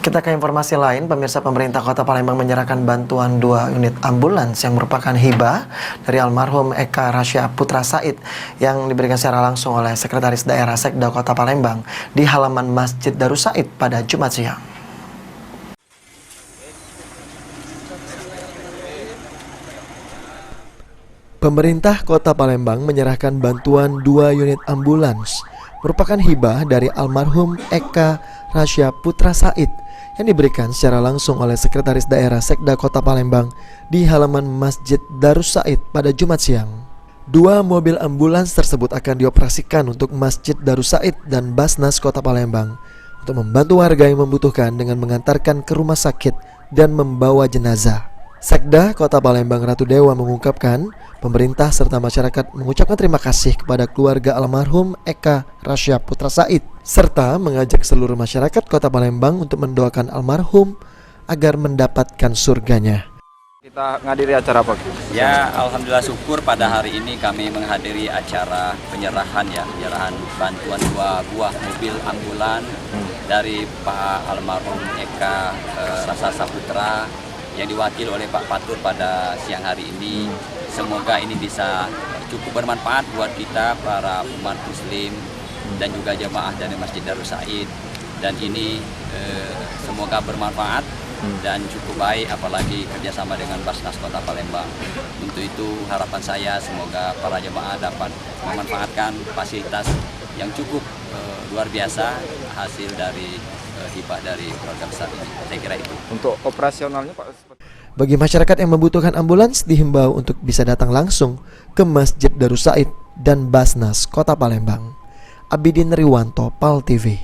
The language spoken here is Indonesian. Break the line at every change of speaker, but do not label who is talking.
Kita ke informasi lain, pemirsa. Pemerintah Kota Palembang menyerahkan bantuan 2 unit ambulans yang merupakan hibah dari almarhum Eka Rasya Putra Said yang diberikan secara langsung oleh Sekretaris Daerah Sekda Kota Palembang di halaman Masjid Darus Said pada Jumat siang. Pemerintah Kota Palembang menyerahkan bantuan 2 unit ambulans merupakan hibah dari almarhum Eka Rasya Putra Said yang diberikan secara langsung oleh Sekretaris Daerah Sekda Kota Palembang di halaman Masjid Darus Said pada Jumat siang. 2 mobil ambulans tersebut akan dioperasikan untuk Masjid Darus Said dan Basnas Kota Palembang untuk membantu warga yang membutuhkan dengan mengantarkan ke rumah sakit dan membawa jenazah. Sekda Kota Palembang Ratu Dewa mengungkapkan, pemerintah serta masyarakat mengucapkan terima kasih kepada keluarga almarhum Eka Rasya Putra Said serta mengajak seluruh masyarakat Kota Palembang untuk mendoakan almarhum agar mendapatkan surganya.
Kita menghadiri acara apa?
Ya, alhamdulillah syukur pada hari ini kami menghadiri acara penyerahan bantuan 2 buah mobil ambulan dari Pak almarhum Eka Rasya Saputra yang diwakili oleh Pak Patur pada siang hari ini. Semoga ini bisa cukup bermanfaat buat kita para umat muslim dan juga jemaah dari Masjid Darus Said, dan ini semoga bermanfaat dan cukup baik, apalagi kerjasama dengan Basnas Kota Palembang. Untuk itu harapan saya semoga para jemaah dapat memanfaatkan fasilitas yang cukup luar biasa hasil dari hibah dari keluarga besar ini. Saya kira itu.
Untuk operasionalnya Pak?
Bagi masyarakat yang membutuhkan ambulans dihimbau untuk bisa datang langsung ke Masjid Darus Said dan Basnas Kota Palembang. Abidin Riwanto, PAL TV.